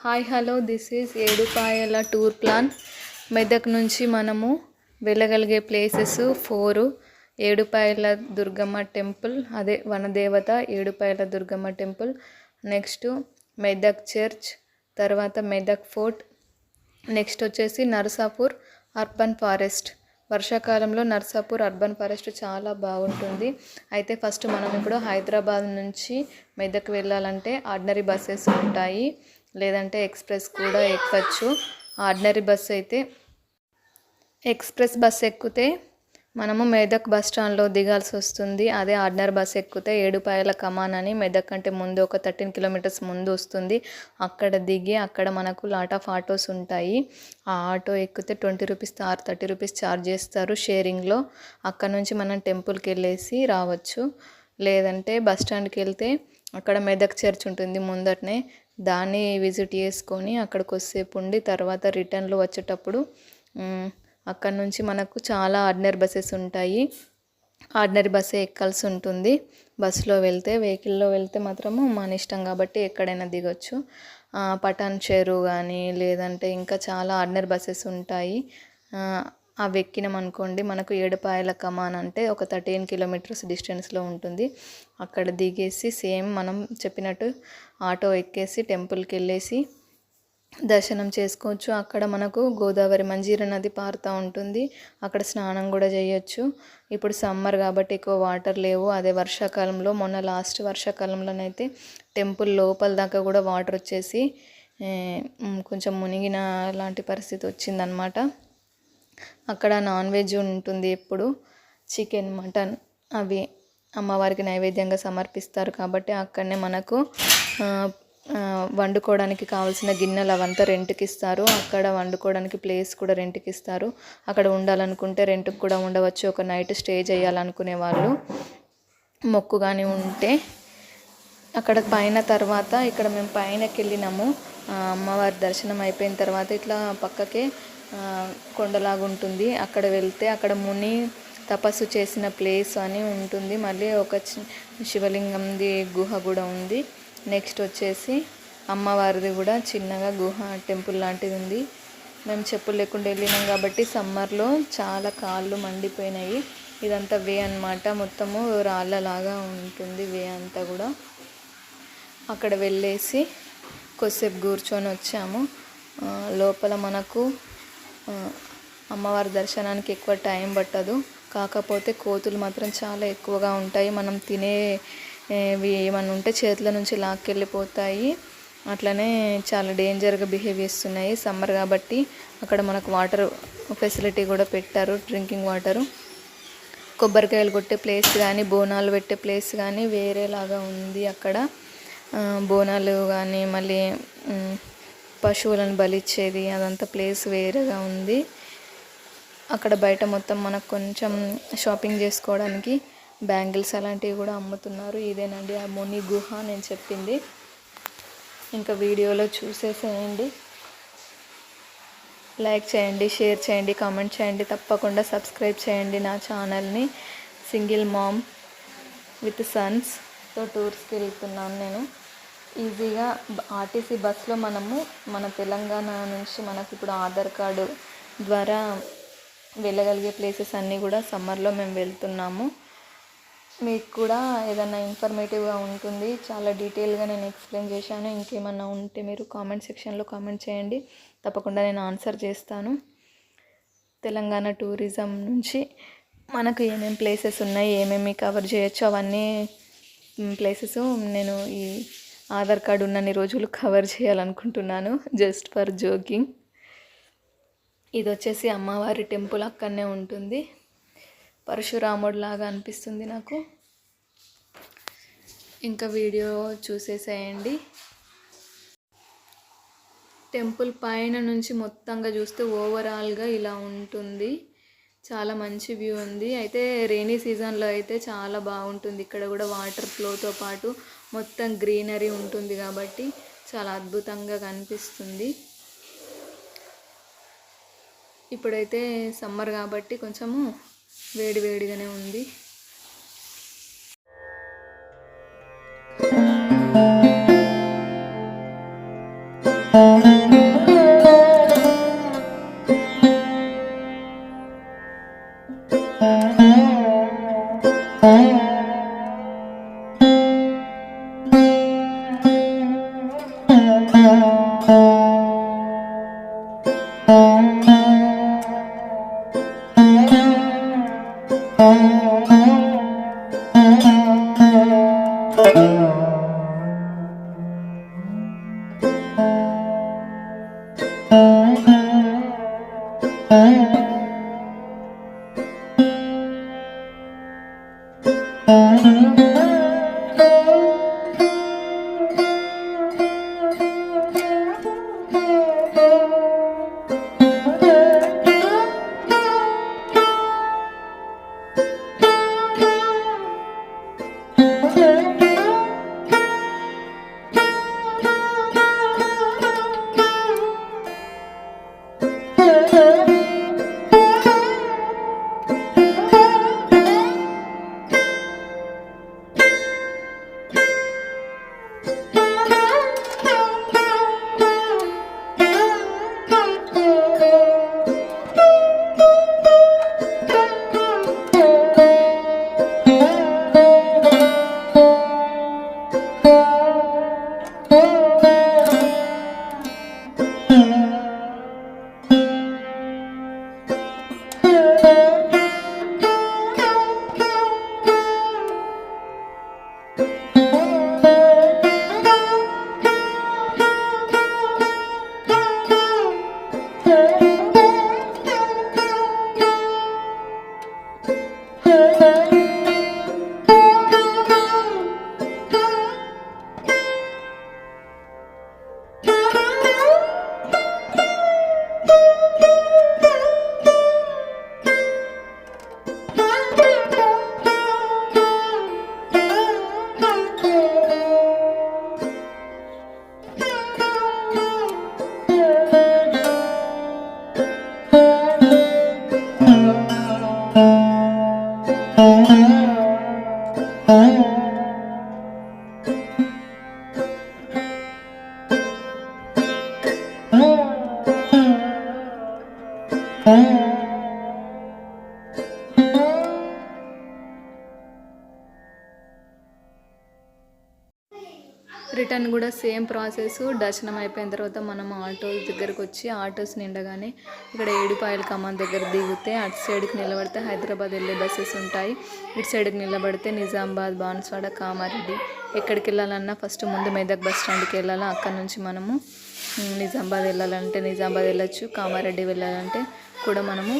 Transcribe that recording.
Hi hello this is Edupayala tour plan. Medak నుంచి మనము వెళ్ళగలిగే ప్లేసెస్ 4. ఏడుపాయల దుర్గమ్మ టెంపుల్, అదే వనదేవత Edupayala Durgamma temple. Next Medak church, తర్వాత మెదక్ ఫోర్ట్, నెక్స్ట్ వచ్చేసి నర్సాపూర్ అర్బన్ ఫారెస్ట్. వర్షాకాలంలో నర్సాపూర్ అర్బన్ ఫారెస్ట్ చాలా బాగుంటుంది. అయితే ఫస్ట్ మనం ఇప్పుడు హైదరాబాద్ నుంచి మెదక్ వెళ్ళాలంటే ఆర్డినరీ బస్సెస్ ఉంటాయి, లేదంటే ఎక్స్ప్రెస్ కూడా ఎక్కచ్చు. ఆర్డినరీ బస్ అయితే ఎక్స్ప్రెస్ బస్ ఎక్కితే మనము మెదక్ బస్ స్టాండ్లో దిగాల్సి వస్తుంది. అదే ఆర్డినరీ బస్ ఎక్కితే ఏడుపాయల కమాన్ అని మెదక్ కంటే ముందు ఒక 13 కిలోమీటర్స్ ముందు వస్తుంది. అక్కడ దిగి అక్కడ మనకు లాట్ ఆఫ్ ఆటోస్ ఉంటాయి. ఆ ఆటో ఎక్కితే 20 రూపీస్ ఆర్ 30 రూపీస్ ఛార్జ్ చేస్తారు షేరింగ్లో. అక్కడ నుంచి మనం టెంపుల్కి వెళ్ళేసి రావచ్చు. లేదంటే బస్ స్టాండ్కి వెళ్తే అక్కడ మెదక్ చర్చ్ ఉంటుంది ముందటనే, దాన్ని విజిట్ చేసుకొని అక్కడ కొద్దిసేపు ఉండి తర్వాత రిటర్న్లో వచ్చేటప్పుడు అక్కడ నుంచి మనకు చాలా ఆర్డినరీ బస్సెస్ ఉంటాయి. ఆర్డినరీ బస్సే ఎక్కాల్సి ఉంటుంది. బస్సులో వెళ్తే, వెహికల్లో వెళ్తే మాత్రము మన ఇష్టం కాబట్టి ఎక్కడైనా దిగొచ్చు. పటాన్ చెరు కానీ లేదంటే ఇంకా చాలా ఆర్డినరీ బస్సెస్ ఉంటాయి. అవి ఎక్కినాం అనుకోండి, మనకు ఏడుపాయల కమాన్ అంటే ఒక 13 కిలోమీటర్స్ డిస్టెన్స్లో ఉంటుంది. అక్కడ దిగేసి సేమ్ మనం చెప్పినట్టు ఆటో ఎక్కేసి టెంపుల్కి వెళ్ళేసి దర్శనం చేసుకోవచ్చు. అక్కడ మనకు గోదావరి మంజీర నది పారుతూ ఉంటుంది. అక్కడ స్నానం కూడా చేయొచ్చు. ఇప్పుడు సమ్మర్ కాబట్టి ఎక్కువ వాటర్ లేవు. అదే వర్షాకాలంలో, మొన్న లాస్ట్ వర్షాకాలంలోనైతే టెంపుల్ లోపల దాకా కూడా వాటర్ వచ్చేసి కొంచెం మునిగిన లాంటి పరిస్థితి వచ్చిందనమాట. అక్కడ నాన్ వెజ్ ఉంటుంది, ఎప్పుడు చికెన్, మటన్ అవి అమ్మవారికి నైవేద్యంగా సమర్పిస్తారు కాబట్టి అక్కడనే మనకు వండుకోవడానికి కావాల్సిన గిన్నెలు అవంతా రెంట్కి ఇస్తారు. అక్కడ వండుకోవడానికి ప్లేస్ కూడా రెంట్కి ఇస్తారు. అక్కడ ఉండాలనుకుంటే రెంట్కి కూడా ఉండవచ్చు. ఒక నైట్ స్టే చేయాలనుకునే వాళ్ళు, మొక్కు కానీ ఉంటే అక్కడ పైన. తర్వాత ఇక్కడ మేము పైనకి వెళ్ళినాము. అమ్మవారి దర్శనం అయిపోయిన తర్వాత ఇట్లా పక్కకే కొండలాగా ఉంటుంది. అక్కడ వెళ్తే అక్కడ ముని తపస్సు చేసిన ప్లేస్ అని ఉంటుంది. మళ్ళీ ఒక శివలింగంది గుహ కూడా ఉంది. నెక్స్ట్ వచ్చేసి అమ్మవారిది కూడా చిన్నగా గుహ టెంపుల్ లాంటిది ఉంది. మేము చెప్పులు లేకుండా వెళ్ళినాం కాబట్టి సమ్మర్లో చాలా కాళ్ళు మండిపోయినాయి. ఇదంతా వే అన్నమాట, మొత్తము రాళ్ళలాగా ఉంటుంది వే అంతా కూడా. అక్కడ వెళ్ళేసి కొద్దిసేపు కూర్చొని వచ్చాము. లోపల మనకు అమ్మవారి దర్శనానికి ఎక్కువ టైం పట్టదు. కాకపోతే కోతులు మాత్రం చాలా ఎక్కువగా ఉంటాయి. మనం తినేవి ఏమన్నా ఉంటే చేతుల నుంచి లాక్కెళ్ళిపోతాయి. అట్లనే చాలా డేంజర్గా బిహేవ్ చేస్తున్నాయి. సమ్మర్ కాబట్టి అక్కడ మనకు వాటర్ ఫెసిలిటీ కూడా పెట్టారు, డ్రింకింగ్ వాటరు. కొబ్బరికాయలు కొట్టే ప్లేస్ కానీ బోనాలు పెట్టే ప్లేస్ కానీ వేరేలాగా ఉంది. అక్కడ బోనాలు కానీ మళ్ళీ పశువులను బలిచ్చేది అదంతా ప్లేస్ వేరేగా ఉంది. అక్కడ బయట మొత్తం మనకు కొంచెం షాపింగ్ చేసుకోవడానికి బ్యాంగిల్స్ అలాంటివి కూడా అమ్ముతున్నారు. ఇదేనండి ఆ ముని గుహ నేను చెప్పింది. ఇంకా వీడియోలో చూసేసేయండి. లైక్ చేయండి, షేర్ చేయండి, కామెంట్ చేయండి, తప్పకుండా సబ్స్క్రైబ్ చేయండి నా ఛానల్ని. సింగిల్ మామ్ విత్ సన్స్తో టూర్స్కి వెళ్తున్నాను నేను. ఈజీగా ఆర్టీసీ బస్లో మనము మన తెలంగాణ నుంచి మనకు ఇప్పుడు ఆధార్ కార్డు ద్వారా వెళ్ళగలిగే ప్లేసెస్ అన్నీ కూడా సమ్మర్లో మేము వెళ్తున్నాము. మీకు కూడా ఏదైనా ఇన్ఫర్మేటివ్గా ఉంటుంది. చాలా డీటెయిల్గా నేను ఎక్స్ప్లెయిన్ చేశాను. ఇంకేమన్నా ఉంటే మీరు కామెంట్ సెక్షన్లో కామెంట్ చేయండి, తప్పకుండా నేను ఆన్సర్ చేస్తాను. తెలంగాణ టూరిజం నుంచి మనకు ఏమేమి ప్లేసెస్ ఉన్నాయి, ఏమేమి కవర్ చేయొచ్చు అవన్నీ ప్లేసెస్ నేను ఈ ఆధార్ కార్డు ఉన్నన్ని రోజులు కవర్ చేయాలనుకుంటున్నాను, జస్ట్ ఫర్ జోకింగ్. ఇది వచ్చేసి అమ్మవారి టెంపుల్ అక్కడనే ఉంటుంది. పరశురాముడు లాగా అనిపిస్తుంది నాకు. ఇంకా వీడియో చూసేసేయండి. టెంపుల్ పైన నుంచి మొత్తంగా చూస్తే ఓవరాల్గా ఇలా ఉంటుంది. చాలా మంచి వ్యూ ఉంది. అయితే రెయినీ సీజన్లో అయితే చాలా బాగుంటుంది. ఇక్కడ కూడా వాటర్ ఫ్లోతో పాటు మొత్తం గ్రీనరీ ఉంటుంది కాబట్టి చాలా అద్భుతంగా కనిపిస్తుంది. ఇప్పుడైతే సమ్మర్ కాబట్టి కొంచెము వేడివేడిగానే ఉంది. రిటర్న్ కూడా సేమ్ ప్రాసెస్. దర్శనం అయిపోయిన తర్వాత మనం ఆటోస్ దగ్గరకు వచ్చి ఆటోస్ నిండగానే ఇక్కడ ఏడుపాయల కమాన్ దగ్గర దిగితే అటు సైడ్కి నిలబడితే హైదరాబాద్ వెళ్ళే బస్సెస్ ఉంటాయి. ఇటు సైడ్కి నిలబడితే నిజామాబాద్, బాన్స్వాడ, కామారెడ్డి ఎక్కడికి వెళ్ళాలన్నా ఫస్ట్ ముందు మెదక్ బస్ స్టాండ్కి వెళ్ళాలి. అక్కడ నుంచి మనము నిజామాబాద్ వెళ్ళాలంటే నిజామాబాద్ వెళ్ళొచ్చు. కామారెడ్డి వెళ్ళాలంటే కూడా మనము